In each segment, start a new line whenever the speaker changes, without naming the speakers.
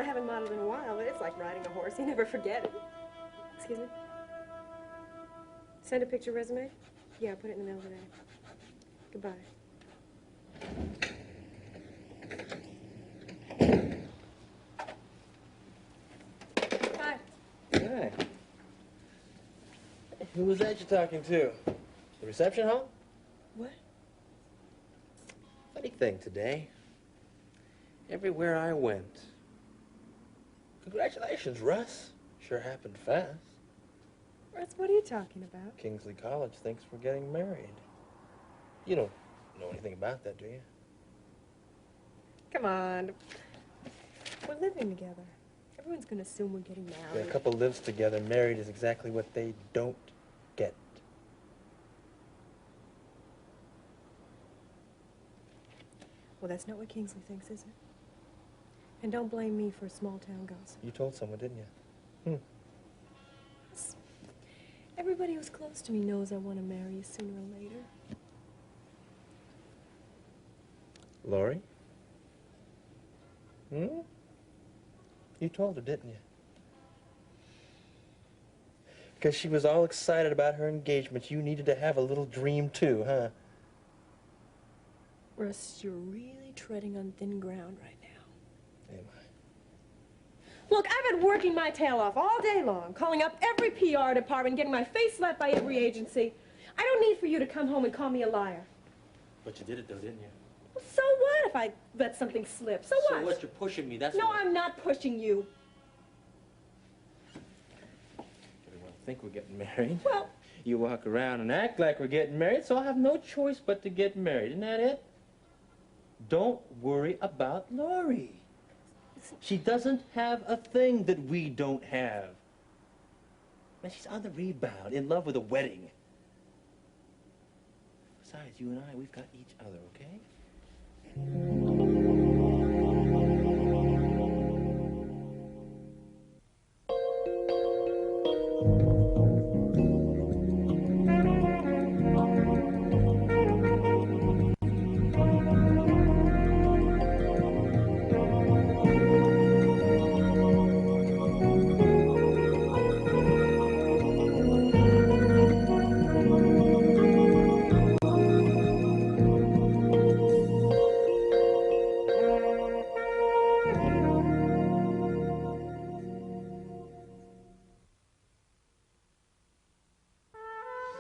I haven't modeled in a while, but it's like riding a horse. You never forget it. Excuse me? Send a picture resume? Yeah, put it in the mail today. Goodbye. Hi.
Hi. Who was that you're talking to? The reception hall?
What?
Funny thing today. Everywhere I went. Congratulations, Russ. Sure happened fast.
Russ, what are you talking about?
Kingsley College thinks we're getting married. You don't know anything about that, do you?
Come on. We're living together. Everyone's going to assume we're getting married.
When a couple lives together, married is exactly what they don't get.
Well, that's not what Kingsley thinks, is it? And don't blame me for small-town gossip.
You told someone, didn't you?
Everybody who's close to me knows I want to marry you sooner or later.
Laurie? You told her, didn't you? Because she was all excited about her engagement. You needed to have a little dream, too, huh?
Russ, you're really treading on thin ground right now.
Am I?
Look, I've been working my tail off all day long, calling up every PR department, getting my face slapped by every agency. I don't need for you to come home and call me a liar.
But you did it, though, didn't you?
Well, so what if I let something slip? So what?
So what? You're pushing me, that's
No,
what...
I'm not pushing you.
Everyone think we're getting married.
Well...
You walk around and act like we're getting married, so I'll have no choice but to get married. Isn't that it? Don't worry about Laurie. She doesn't have a thing that we don't have. Man, she's on the rebound, in love with a wedding. Besides, you and I, we've got each other, okay?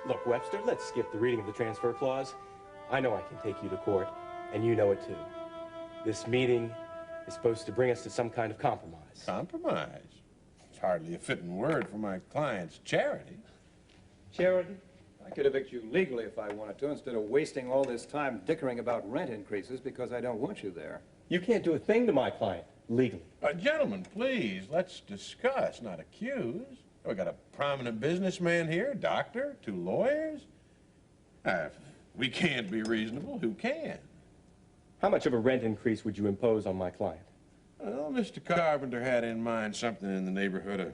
Look, Webster, let's skip the reading of the transfer clause. I know I can take you to court, and you know it too. This meeting is supposed to bring us to some kind of compromise.
Compromise? It's hardly a fitting word for my client's charity.
Charity?
I could evict you legally if I wanted to, instead of wasting all this time dickering about rent increases because I don't want you there.
You can't do a thing to my client, legally.
Gentlemen, please, let's discuss, not accuse. We got a prominent businessman here, doctor, 2 lawyers. If we can't be reasonable, who can?
How much of a rent increase would you impose on my client?
Well, Mr. Carpenter had in mind something in the neighborhood of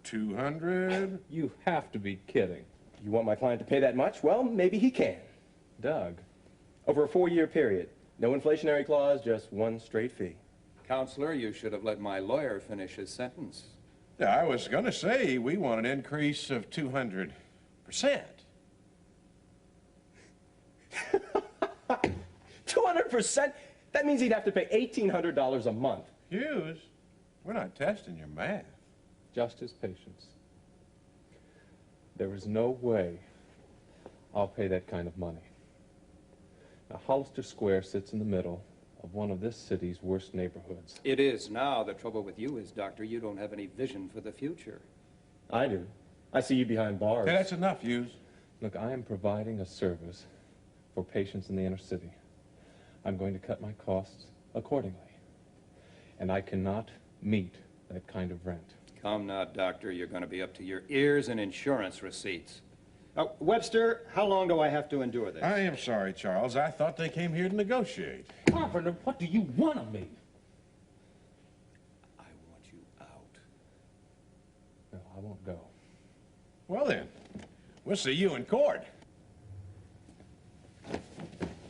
200.
You have to be kidding. You want my client to pay that much? Well, maybe he can.
Doug.
Over a 4-year period. No inflationary clause, just one straight fee.
Counselor, you should have let my lawyer finish his sentence.
Yeah, I was going to say we want an increase of 200%.
200%? That means he'd have to pay $1,800 a month.
Hughes, we're not testing your math.
Just his patience. There is no way I'll pay that kind of money. Now, Hollister Square sits in the middle of one of this city's worst neighborhoods.
It is now. The trouble with you is, Doctor, you don't have any vision for the future.
I do. I see you behind bars.
Okay, that's enough, Hughes.
Look, I am providing a service for patients in the inner city. I'm going to cut my costs accordingly. And I cannot meet that kind of rent.
Come now, Doctor. You're going to be up to your ears in insurance receipts.
Webster, how long do I have to endure this?
I am sorry, Charles. I thought they came here to negotiate.
Carpenter, what do you want of me?
I want you out.
No, I won't go.
Well, then, we'll see you in court.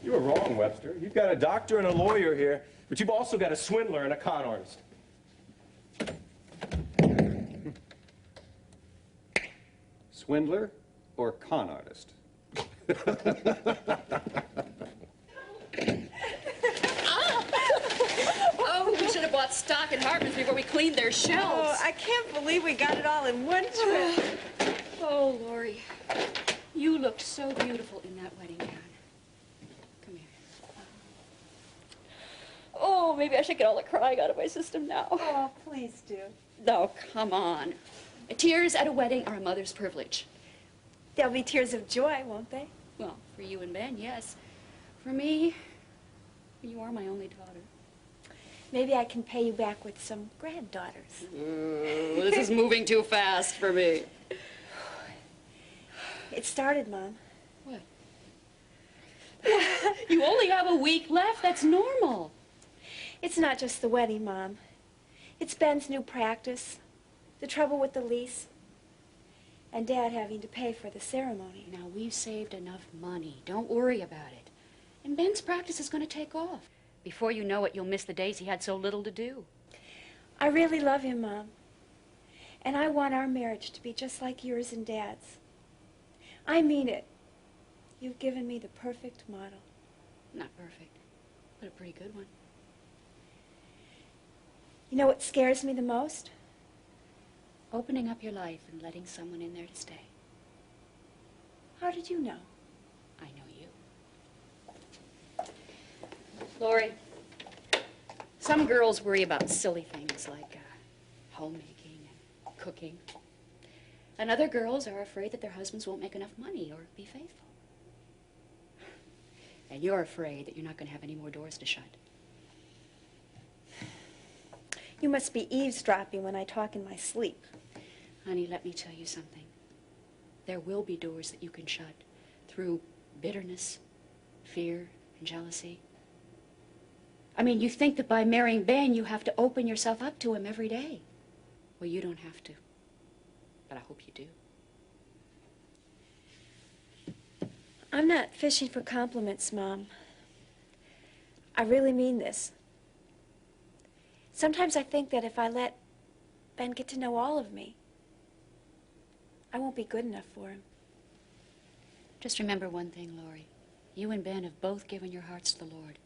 You were wrong, Webster. You've got a doctor and a lawyer here, but you've also got a swindler and a con artist.
Swindler or con artist?
Oh, we should have bought stock in Hartman's before we cleaned their shelves.
Oh, I can't believe we got it all in one trip.
Oh, Lori, you looked so beautiful in that wedding gown. Come here. Oh, maybe I should get all the crying out of my system now.
Oh, please do.
No, come on. Tears at a wedding are a mother's privilege.
There'll be tears of joy, won't they?
Well, for you and Ben, yes. For me, you are my only daughter.
Maybe I can pay you back with some granddaughters.
Ooh, this is moving too fast for me.
It started, Mom.
What? You only have a week left. That's normal.
It's not just the wedding, Mom. It's Ben's new practice, the trouble with the lease, and Dad having to pay for the ceremony.
Now, we've saved enough money. Don't worry about it. And Ben's practice is going to take off. Before you know it, you'll miss the days he had so little to do.
I really love him, Mom. And I want our marriage to be just like yours and Dad's. I mean it. You've given me the perfect model.
Not perfect, but a pretty good one.
You know what scares me the most?
Opening up your life and letting someone in there to stay.
How did you know?
I know you. Lori, some girls worry about silly things like homemaking and cooking. And other girls are afraid that their husbands won't make enough money or be faithful. And you're afraid that you're not going to have any more doors to shut.
You must be eavesdropping when I talk in my sleep.
Honey, let me tell you something. There will be doors that you can shut through bitterness, fear, and jealousy. I mean, you think that by marrying Ben, you have to open yourself up to him every day. Well, you don't have to. But I hope you do.
I'm not fishing for compliments, Mom. I really mean this. Sometimes I think that if I let Ben get to know all of me, I won't be good enough for him.
Just remember one thing, Lori. You and Ben have both given your hearts to the Lord.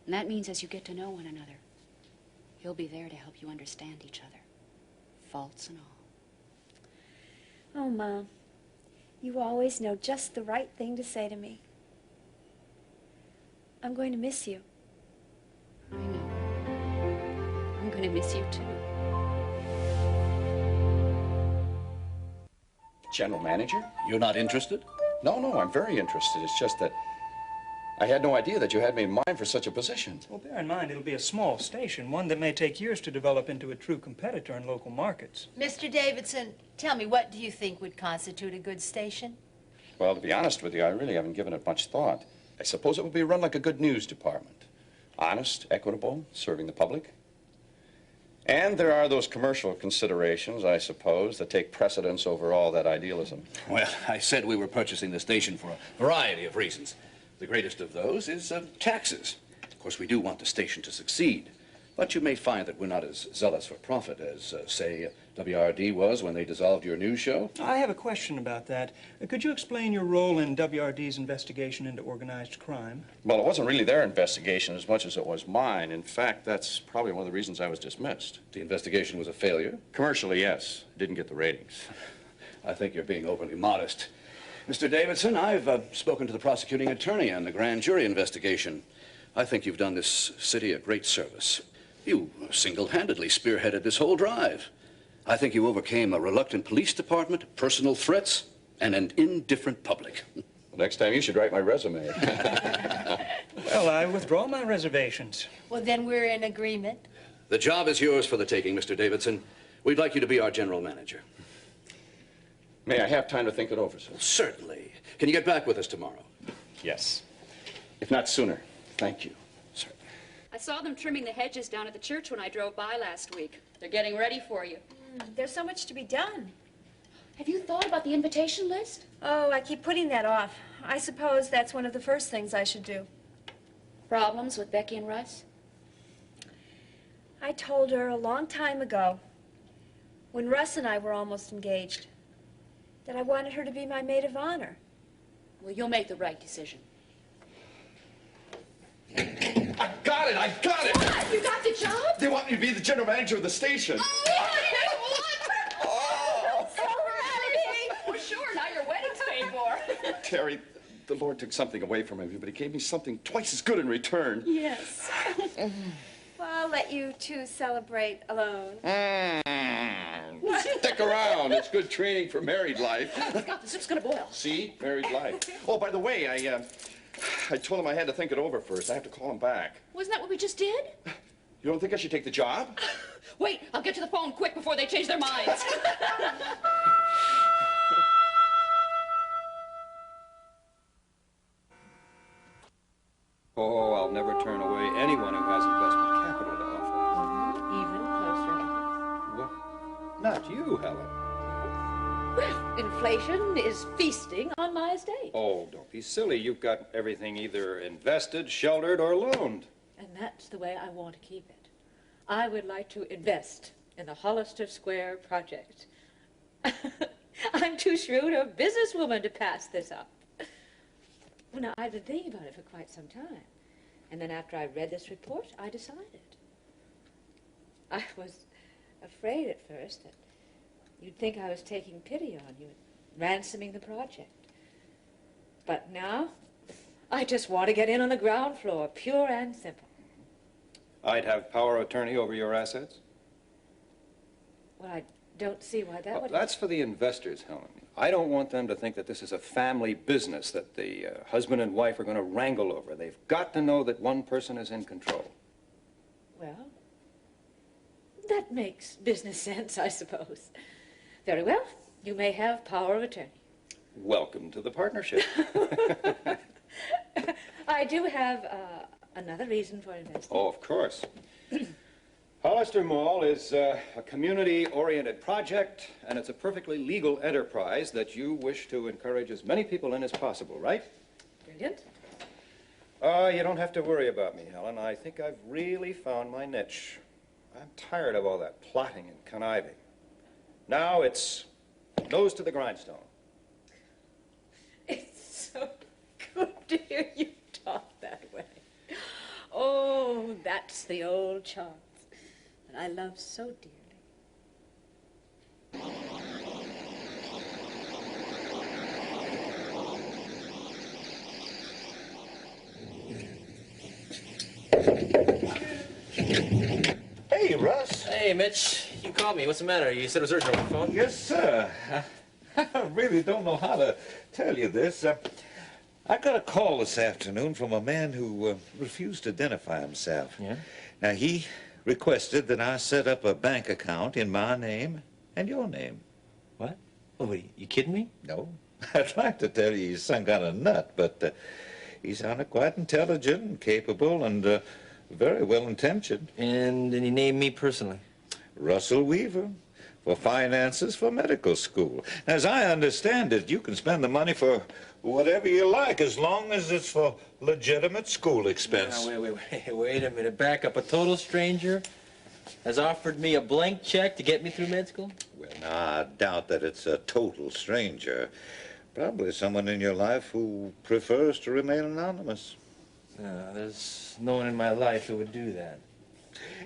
And that means as you get to know one another, He'll be there to help you understand each other, faults and all.
Oh, Mom, you always know just the right thing to say to me. I'm going to miss you.
I know. I'm going to miss you, too.
General manager?
You're not interested?
No, I'm very interested. It's just that I had no idea that you had me in mind for such a position.
Well, bear in mind, it'll be a small station, one that may take years to develop into a true competitor in local markets.
Mr. Davidson, tell me, what do you think would constitute a good station?
Well, to be honest with you, I really haven't given it much thought. I suppose it would be run like a good news department. Honest, equitable, serving the public. And there are those commercial considerations, I suppose, that take precedence over all that idealism.
Well, I said we were purchasing the station for a variety of reasons. The greatest of those is taxes. Of course, we do want the station to succeed. But you may find that we're not as zealous for profit as, say, WRD was when they dissolved your news show.
I have a question about that. Could you explain your role in WRD's investigation into organized crime?
Well, it wasn't really their investigation as much as it was mine. In fact, that's probably one of the reasons I was dismissed.
The investigation was a failure?
Commercially, yes. Didn't get the ratings.
I think you're being overly modest. Mr. Davidson, I've spoken to the prosecuting attorney on the grand jury investigation. I think you've done this city a great service. You single-handedly spearheaded this whole drive. I think you overcame a reluctant police department, personal threats, and an indifferent public.
Well, next time you should write my resume.
Well, I withdraw my reservations.
Well, then we're in agreement.
The job is yours for the taking, Mr. Davidson. We'd like you to be our general manager.
May I have time to think it over, sir?
Certainly. Can you get back with us tomorrow?
Yes. If not sooner. Thank you, sir.
I saw them trimming the hedges down at the church when I drove by last week. They're getting ready for you.
There's so much to be done.
Have you thought about the invitation list?
Oh, I keep putting that off. I suppose that's one of the first things I should do.
Problems with Becky and Russ?
I told her a long time ago, when Russ and I were almost engaged. that I wanted her to be my maid of honor.
Well, you'll make the right decision.
I got it! I got it!
What? You got the job?
They want me to be the general manager of the station.
Oh, so happy! Well, sure, now your wedding's paid for.
Terry, the Lord took something away from me, but he gave me something twice as good in return.
Yes. Well, I'll let you two celebrate alone.
Stick around. It's good training for married life.
God, the soup's gonna boil.
See? Married life. Oh, by the way, I told him I had to think it over first. I have to call him back.
Wasn't that what we just did?
You don't think I should take the job?
Wait, I'll get to the phone quick before they change their minds.
Oh, I'll never turn away anyone who has investment capital to offer.
Even closer.
Well, not you, Helen.
Well, inflation is feasting on my estate.
Oh, don't be silly. You've got everything either invested, sheltered, or loaned.
And that's the way I want to keep it. I would like to invest in the Hollister Square project. I'm too shrewd a businesswoman to pass this up. Well, now, I've been thinking about it for quite some time. And then after I read this report, I decided. I was afraid at first that you'd think I was taking pity on you, ransoming the project. But now, I just want to get in on the ground floor, pure and simple.
I'd have power of attorney over your assets?
Well, I don't see why that
Well,
would...
that's for the investors, Helen. I don't want them to think that this is a family business that the husband and wife are going to wrangle over. They've got to know that one person is in control.
Well, that makes business sense, I suppose. Very well. You may have power of attorney.
Welcome to the partnership.
I do have another reason for investing.
Oh, of course. Hollister Mall is a community-oriented project, and it's a perfectly legal enterprise that you wish to encourage as many people in as possible, right?
Brilliant.
You don't have to worry about me, Helen. I think I've really found my niche. I'm tired of all that plotting and conniving. Now it's nose to the grindstone.
It's so good to hear you talk that way. Oh, that's the old Charles that I love so dearly.
Hey, Russ.
Hey, Mitch. You called me. What's the matter? You said it was urgent on the phone?
Yes, sir. I really don't know how to tell you this. I got a call this afternoon from a man who refused to identify himself.
Yeah?
Now, he requested that I set up a bank account in my name and your name.
What? Oh, wait, you kidding me?
No. I'd like to tell you he's some kind of nut, but he sounded quite intelligent and capable and very well-intentioned.
And he named me personally?
Russell Weaver, for finances for medical school. As I understand it, you can spend the money for whatever you like, as long as it's for legitimate school expense.
Now, wait a minute. Back up. A total stranger has offered me a blank check to get me through med school?
Well, now, I doubt that it's a total stranger. Probably someone in your life who prefers to remain anonymous.
No, there's no one in my life who would do that.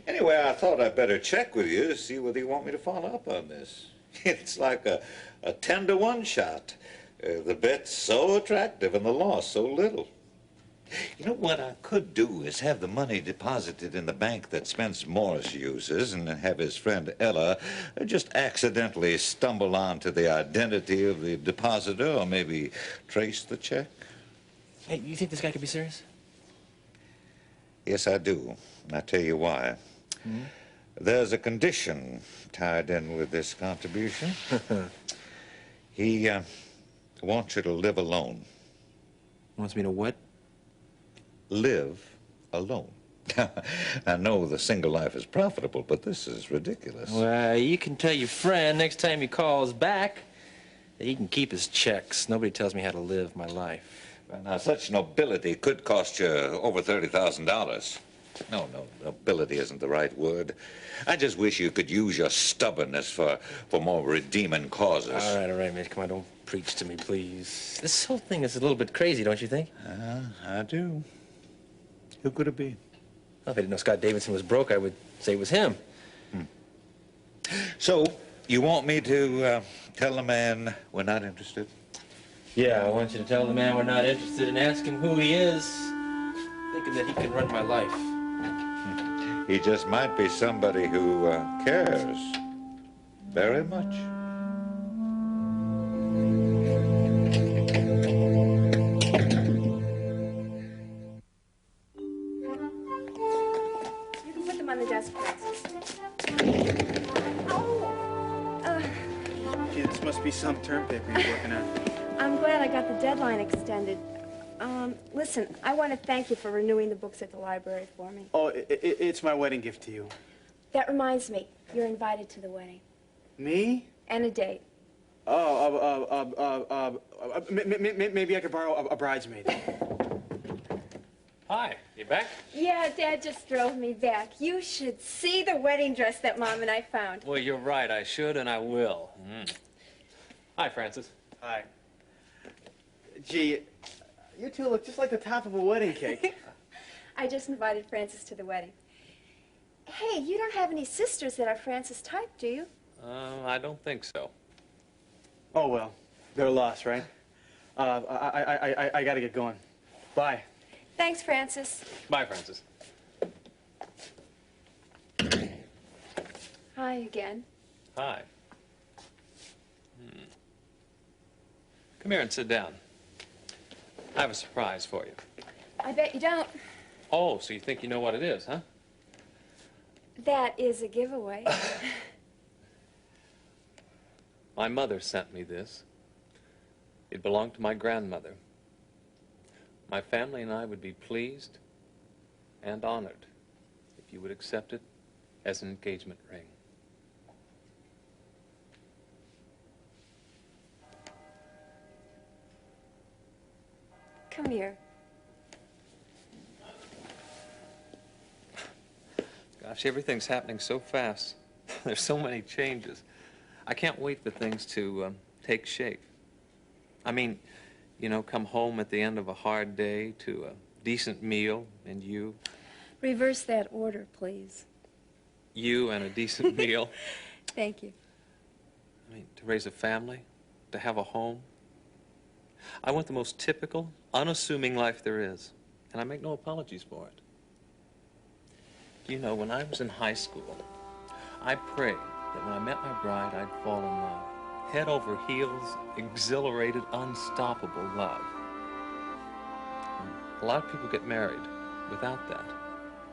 Anyway, I thought I'd better check with you to see whether you want me to follow up on this. It's like a 10-to-1 shot. The bet's so attractive and the loss so little. You know, what I could do is have the money deposited in the bank that Spence Morris uses and have his friend Ella just accidentally stumble onto the identity of the depositor or maybe trace the check.
Hey, you think this guy could be serious?
Yes, I do. And I'll tell you why.
Hmm?
There's a condition tied in with this contribution. He wants you to live alone.
Wants me to what?
Live alone. I know the single life is profitable, but this is ridiculous.
Well, you can tell your friend next time he calls back that he can keep his checks. Nobody tells me how to live my life.
Well, now, such nobility could cost you over $30,000. No, nobility isn't the right word. I just wish you could use your stubbornness for more redeeming causes.
All right, Mitch. Come on, don't preach to me, please. This whole thing is a little bit crazy, don't you think?
I do. Who could it be?
Well, if I didn't know Scott Davidson was broke, I would say it was him.
So, you want me to tell the man we're not interested?
Yeah, I want you to tell the man we're not interested and ask him who he is, thinking that he can run my life.
He just might be somebody who cares very much.
You can put them on the desk, Francis.
Gee, this must be some term paper you're working on.
I'm glad I got the deadline extended. Listen, I want to thank you for renewing the books at the library for me.
Oh, it's my wedding gift to you.
That reminds me, you're invited to the wedding.
Me?
And a date.
Maybe I could borrow a bridesmaid.
Hi, you back?
Yeah, Dad just drove me back. You should see the wedding dress that Mom and I found.
Well, you're right. I should and I will. Hi, Francis.
Hi. Gee, you two look just like the top of a wedding cake.
I just invited Francis to the wedding. Hey, you don't have any sisters that are Francis type, do you?
I don't think so.
Oh, well, they're lost, right? I gotta get going. Bye.
Thanks, Francis.
Bye, Francis.
Hi again.
Hi. Come here and sit down. I have a surprise for you.
I bet you don't.
Oh, so you think you know what it is, huh?
That is a giveaway.
My mother sent me this. It belonged to my grandmother. My family and I would be pleased and honored if you would accept it as an engagement ring.
Come here.
Gosh, everything's happening so fast. There's so many changes. I can't wait for things to take shape. I mean, you know, come home at the end of a hard day to a decent meal, and you
Reverse that order, please.
and a decent meal.
Thank you.
I mean, to raise a family, to have a home. I want the most typical, unassuming life there is, and I make no apologies for it. Do you know, when I was in high school, I prayed that when I met my bride, I'd fall in love. Head over heels, exhilarated, unstoppable love. A lot of people get married without that.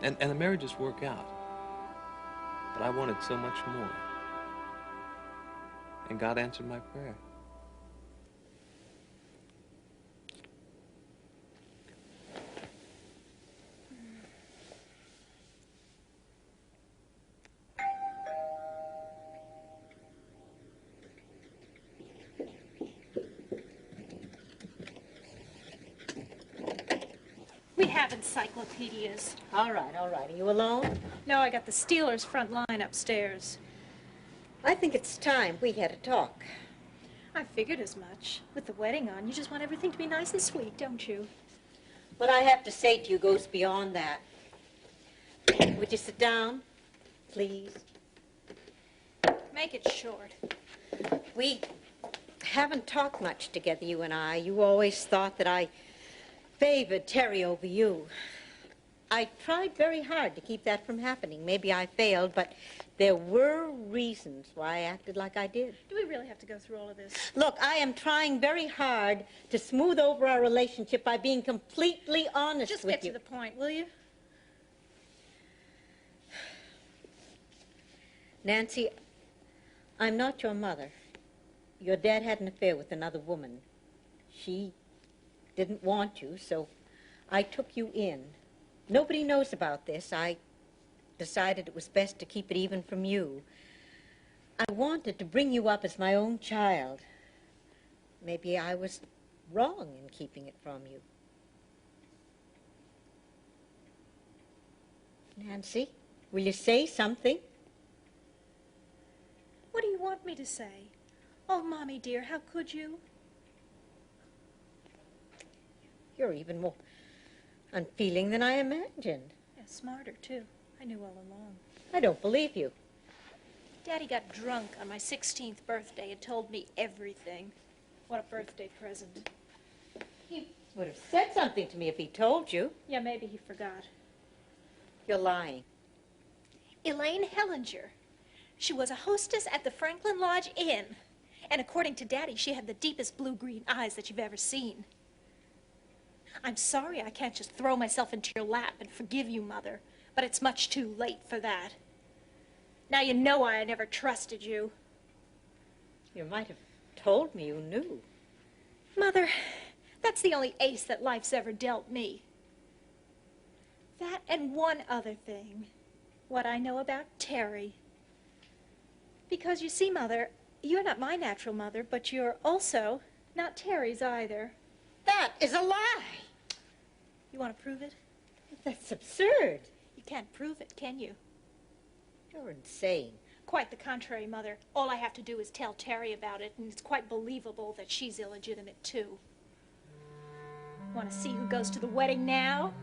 And the marriages work out. But I wanted so much more. And God answered my prayer.
We have encyclopedias.
All right. Are you alone?
No, I got the Steelers front line upstairs.
I think it's time we had a talk.
I figured as much. With the wedding on, you just want everything to be nice and sweet, don't you?
What I have to say to you goes beyond that. Would you sit down, please?
Make it short.
We haven't talked much together, you and I. You always thought that I favored Terry over you. I tried very hard to keep that from happening. Maybe I failed, but there were reasons why I acted like I did.
Do we really have to go through all of this?
Look, I am trying very hard to smooth over our relationship by being completely honest with you.
Just get to the point, will you?
Nancy, I'm not your mother. Your dad had an affair with another woman. She didn't want you, so I took you in. Nobody knows about this. I decided it was best to keep it even from you. I wanted to bring you up as my own child. Maybe I was wrong in keeping it from you. Nancy, will you say something?
What do you want me to say? Oh, Mommy dear, how could you?
You're even more unfeeling than I imagined.
Yeah, smarter, too. I knew all along.
I don't believe you.
Daddy got drunk on my 16th birthday and told me everything. What a birthday present.
He would have said something to me if he told you.
Yeah, maybe he forgot.
You're lying.
Elaine Hellinger. She was a hostess at the Franklin Lodge Inn. And according to Daddy, she had the deepest blue-green eyes that you've ever seen. I'm sorry I can't just throw myself into your lap and forgive you, Mother, but it's much too late for that. Now you know why I never trusted you.
You might have told me you knew.
Mother, that's the only ace that life's ever dealt me. That and one other thing. What I know about Terry. Because you see, Mother, you're not my natural mother, but you're also not Terry's either.
That is a lie.
You want to prove it?
That's absurd.
You can't prove it, can you?
You're insane.
Quite the contrary, Mother. All I have to do is tell Terry about it, and it's quite believable that she's illegitimate, too. Want to see who goes to the wedding now?